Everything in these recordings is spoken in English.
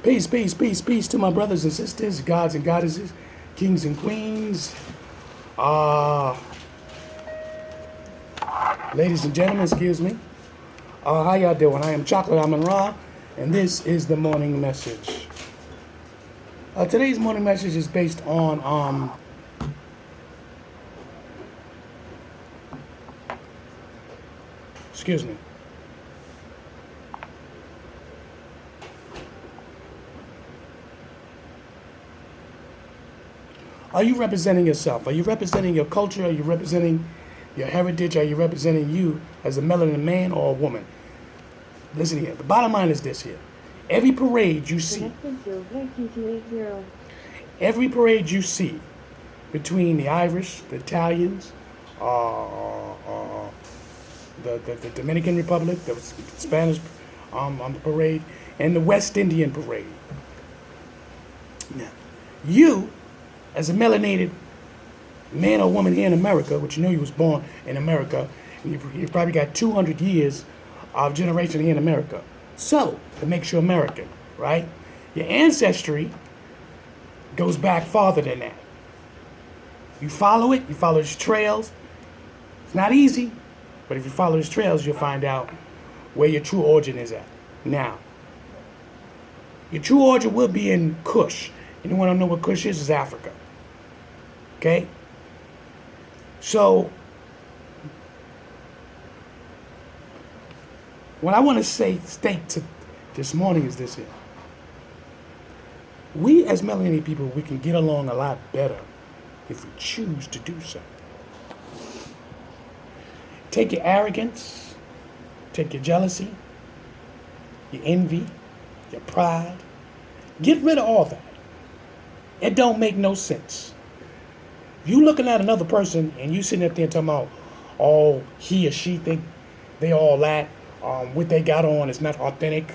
Peace, peace, peace, peace to my brothers and sisters, gods and goddesses, kings and queens, uh, ladies and gentlemen, excuse me. How y'all doing? I am Chocolate Amun Ra, and this is the morning message. Today's morning message is based on, excuse me. Are you representing yourself? Are you representing your culture? Are you representing your heritage? Are you representing you as a melanin man or a woman? Listen here. The bottom line is this here. Every parade you see, between the Irish, the Italians, the Dominican Republic, the Spanish parade, and the West Indian parade. Now, you, as a melanated man or woman here in America, which you know you was born in America, and you probably got 200 years of generation here in America. So, it makes you American, right? Your ancestry goes back farther than that. You follow it, you follow its trails. It's not easy, but if you follow its trails, you'll find out where your true origin is at. Now, your true origin will be in Kush. Anyone don't know what Kush is Africa. Okay? So, what I want to state to this morning is this here. We as melanated people, we can get along a lot better if we choose to do so. Take your arrogance, take your jealousy, your envy, your pride. Get rid of all that. It don't make no sense. You looking at another person and you sitting up there talking about, oh, he or she think they all that, what they got on is not authentic.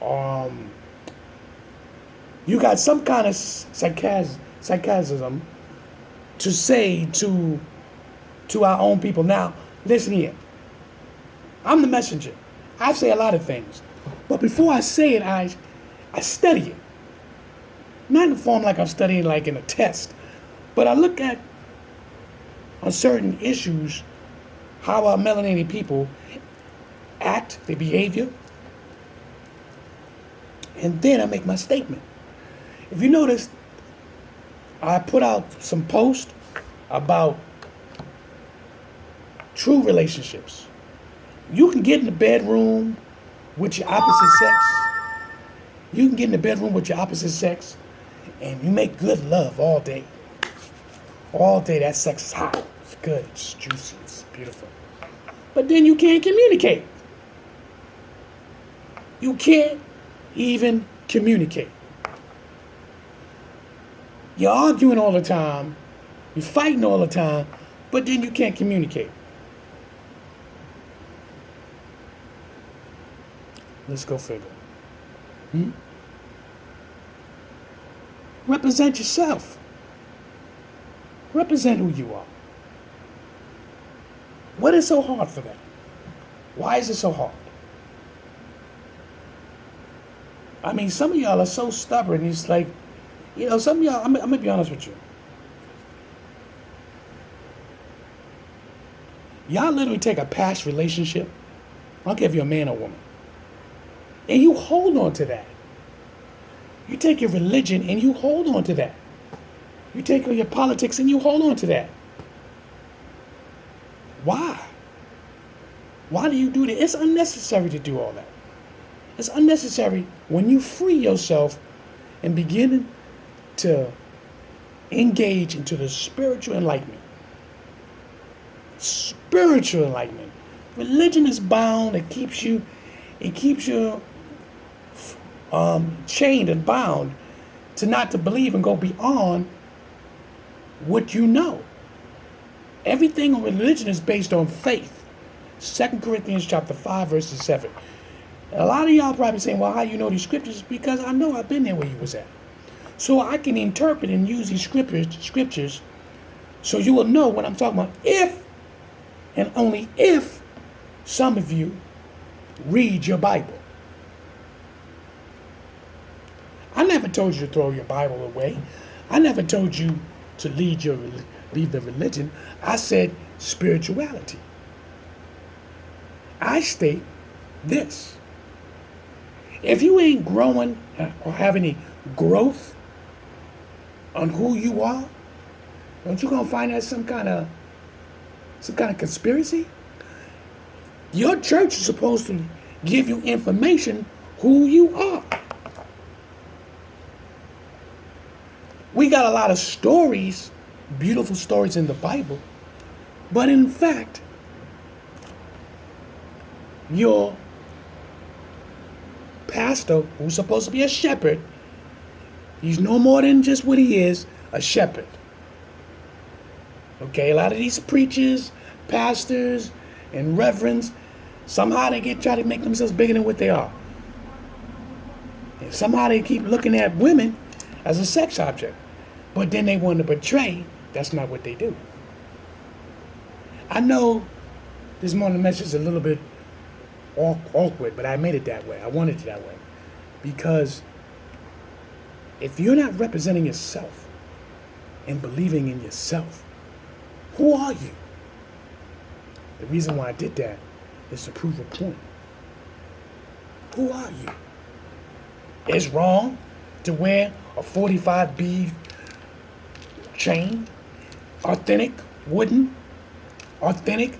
You got some kind of sarcasm to say to our own people. Now, listen here. I'm the messenger. I say a lot of things. But before I say it, I study it. Not in the form like I'm studying like in a test. But I look at, on certain issues, how our melanated people act, their behavior, and then I make my statement. If you notice, I put out some posts about true relationships. You can get in the bedroom with your opposite sex. You can get in the bedroom with your opposite sex and you make good love all day. All day that sex is hot. It's good. It's juicy. It's beautiful. But then you can't communicate. You can't even communicate. You're arguing all the time. You're fighting all the time. But then you can't communicate. Let's go figure. Represent yourself. Represent who you are. What is so hard for that? Why is it so hard? I mean, some of y'all are so stubborn. It's like, some of y'all, I'm going to be honest with you. Y'all literally take a past relationship, I don't care if you're a man or woman, and you hold on to that. You take your religion and you hold on to that. You take your politics and you hold on to that. Why? Why do you do that? It's unnecessary to do all that. It's unnecessary when you free yourself and begin to engage into the spiritual enlightenment. Spiritual enlightenment. Religion is bound. It keeps you chained and bound to not to believe and go beyond what you know. Everything in religion is based on faith. 2 Corinthians chapter 5, verses 7. And a lot of y'all probably saying, well, how you know these scriptures? Because I know I've been there where you was at. So I can interpret and use these scriptures so you will know what I'm talking about if and only if some of you read your Bible. I never told you to throw your Bible away. I never told you to leave the religion. I said spirituality. I state this. If you ain't growing or have any growth on who you are, don't you gonna find that some kind of conspiracy? Your church is supposed to give you information who you are. We got a lot of stories, beautiful stories in the Bible, but in fact, your pastor, who's supposed to be a shepherd, he's no more than just what he is, a shepherd. Okay, a lot of these preachers, pastors, and reverends, somehow they try to make themselves bigger than what they are. And somehow they keep looking at women as a sex object. But then they want to portray that's not what they do. I know this morning message is a little bit awkward, but I made it that way. I wanted it that way. Because if you're not representing yourself and believing in yourself, who are you? The reason why I did that is to prove a point. Who are you? It's wrong to wear a 45 bead chain, authentic, wooden, authentic,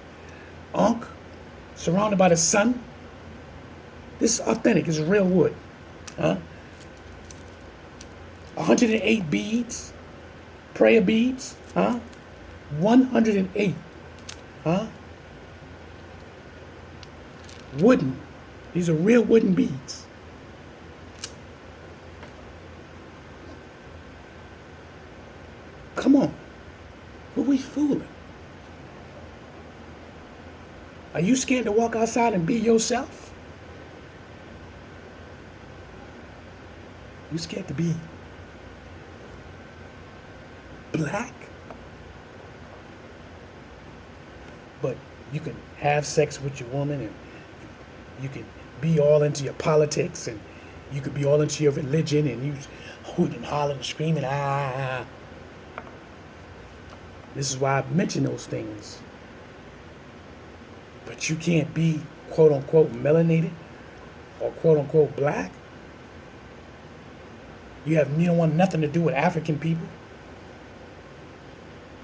surrounded by the sun. This is authentic, it's real wood. 108 beads, prayer beads, 108, wooden. These are real wooden beads. Come on, who we fooling? Are you scared to walk outside and be yourself? You scared to be black? But you can have sex with your woman, and you can be all into your politics, and you could be all into your religion, and you hooting and hollering and screaming, ah. This is why I mention those things. But you can't be quote unquote melanated or quote unquote black. You don't want nothing to do with African people.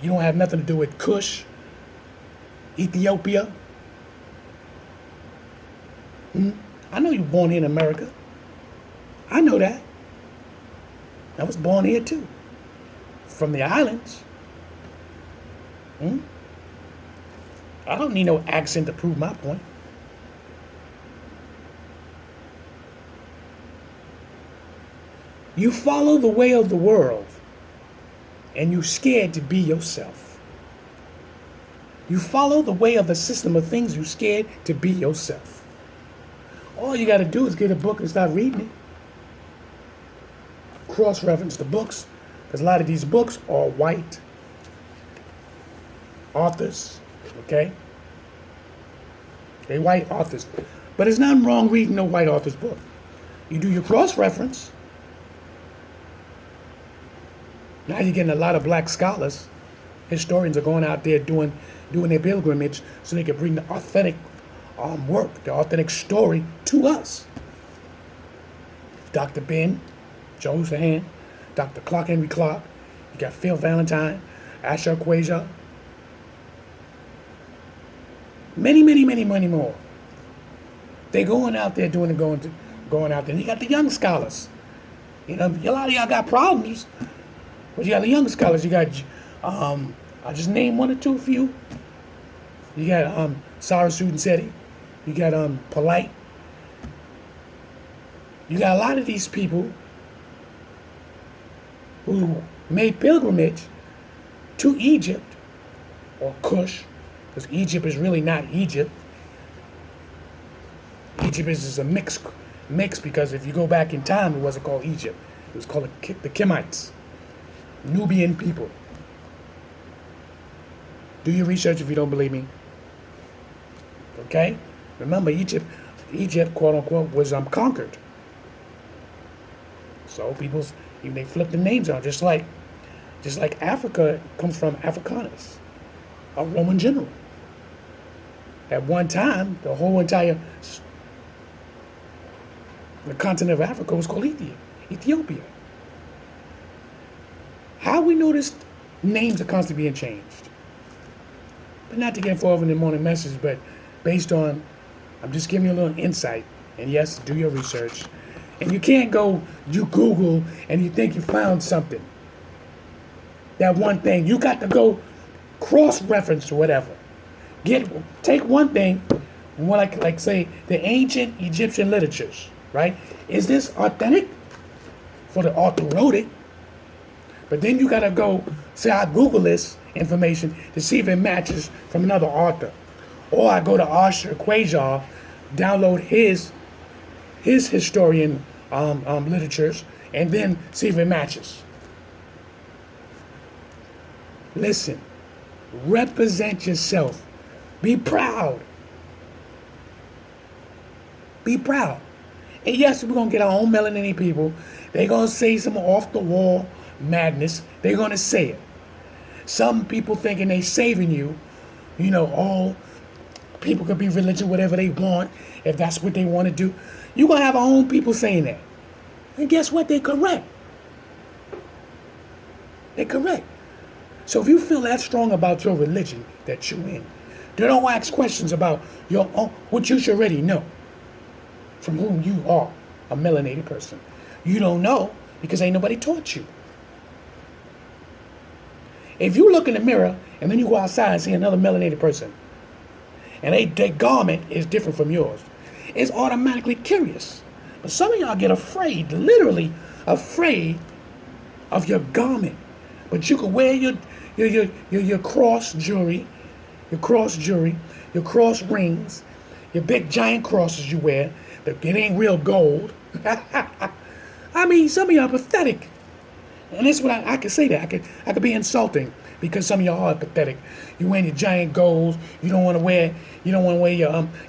You don't have nothing to do with Kush, Ethiopia. I know you were born here in America. I know that. I was born here too. From the islands. I don't need no accent to prove my point. You follow the way of the world, and you're scared to be yourself. You follow the way of the system of things, you're scared to be yourself. All you got to do is get a book and start reading it. Cross-reference the books, because a lot of these books are white authors, okay? They white authors. But there's nothing wrong reading no white author's book. You do your cross-reference. Now you're getting a lot of black scholars. Historians are going out there doing their pilgrimage so they can bring the authentic work, the authentic story to us. Dr. Ben, Joe Sahan, Dr. Clark Henry Clark, you got Phil Valentine, Asher Quasia, many more. They're going out there going out there. And you got the young scholars. You know, a lot of y'all got problems, but you got the young scholars. You got, I'll just name one or two for you. You got Sarah Sudenseti. You got Polite. You got a lot of these people who made pilgrimage to Egypt or Kush, because Egypt is really not Egypt. Egypt is a mix because if you go back in time, it wasn't called Egypt. It was called the Kemites, Nubian people. Do your research if you don't believe me. Okay? Remember, Egypt, quote unquote, was conquered. So even they flip the names on, just like Africa comes from Africanus, a Roman general. At one time, the whole entire the continent of Africa was called Ethiopia. How we noticed names are constantly being changed. But not to get involved in the morning message, but based on, I'm just giving you a little insight. And yes, do your research. And you can't you Google and you think you found something. That one thing, you got to go cross-reference or whatever. Take one thing, more like say the ancient Egyptian literatures, right? Is this authentic? For the author wrote it. But then you gotta go say I Google this information to see if it matches from another author. Or I go to Usher Quajar, download his historian literatures, and then see if it matches. Listen, represent yourself. Be proud. Be proud. And yes, we're going to get our own melanated people. They're going to say some off-the-wall madness. They're going to say it. Some people thinking they saving you. Oh, people could be religion, whatever they want, if that's what they want to do. You're going to have our own people saying that. And guess what? They're correct. They're correct. So if you feel that strong about your religion that you're in, don't ask questions about your own, what you should already know from whom you are, a melanated person. You don't know because ain't nobody taught you. If you look in the mirror and then you go outside and see another melanated person, and their garment is different from yours, it's automatically curious. But some of y'all get afraid, literally afraid of your garment. But you can wear your cross jewelry, your cross rings, your big giant crosses you wear. It ain't real gold. I mean, some of y'all are pathetic. And that's what I could say that. I could be insulting because some of y'all are pathetic. You wearing your giant golds. You don't want to wear your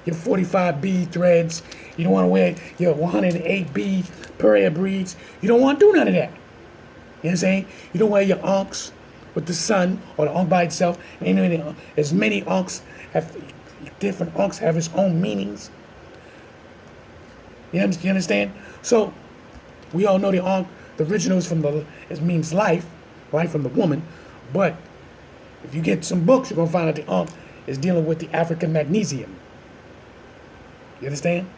45B threads. You don't want to wear your 108B Pereira breeds. You don't want to do none of that. You know what I'm saying? You don't wear your unks with the sun or the unk by itself. As many unks have, different unks have its own meanings. You understand? So we all know the unk, the original is it means life from the woman. But if you get some books, you're gonna find out the unk is dealing with the African magnesium. You understand?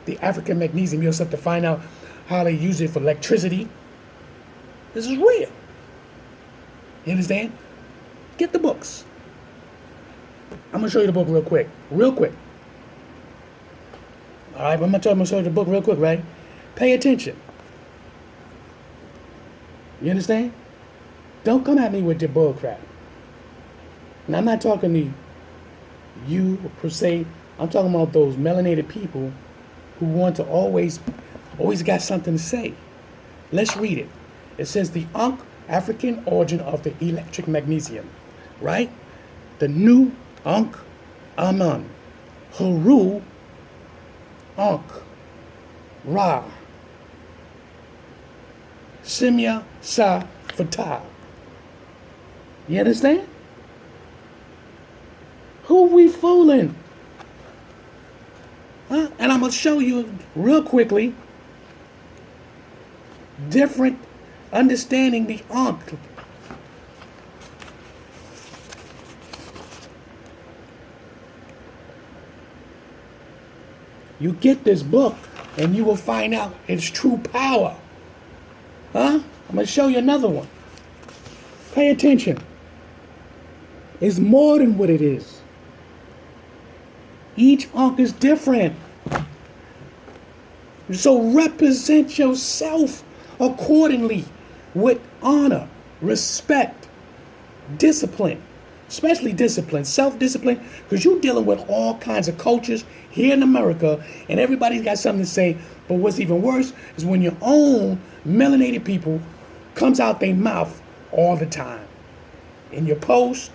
The African magnesium, you'll have to find out how they use it for electricity. This is real. You understand? Get the books. I'm gonna show you the book real quick. All right, I'm gonna show you the book real quick, right? Pay attention. You understand? Don't come at me with your bull crap. And I'm not talking to you per se. I'm talking about those melanated people who want to always got something to say. Let's read it. It says the Ankh, African origin of the electric magnesium, right? The new Ankh Amun Ra Simya Sa Fatah. You understand? Who we fooling? Huh? And I'm going to show you real quickly different understanding the Ankh. You get this book and you will find out its true power. Huh? I'm going to show you another one. Pay attention. It's more than what it is. Each Ankh is different. So represent yourself accordingly with honor, respect, discipline, especially discipline, self-discipline, because you're dealing with all kinds of cultures here in America, and everybody's got something to say. But what's even worse is when your own melanated people comes out their mouth all the time. In your posts,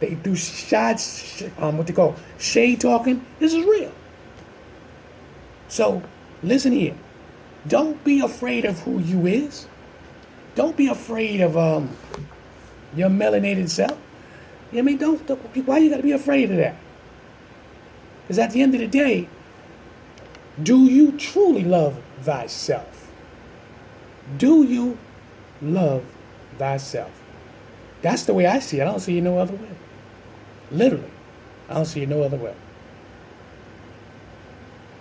they do what they call shade talking. This is real. So listen here. Don't be afraid of who you is. Don't be afraid of your melanated self. You know what I mean? Don't why you gotta be afraid of that? Because at the end of the day, do you truly love thyself? Do you love thyself? That's the way I see it. I don't see it no other way. Literally. I don't see it no other way.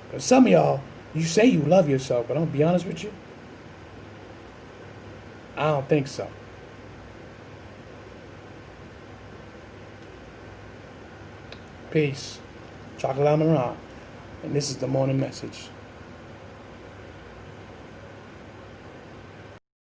Because some of y'all, you say you love yourself, but I'm going to be honest with you, I don't think so. Peace. Chocolate Amun Ra. And this is the morning message.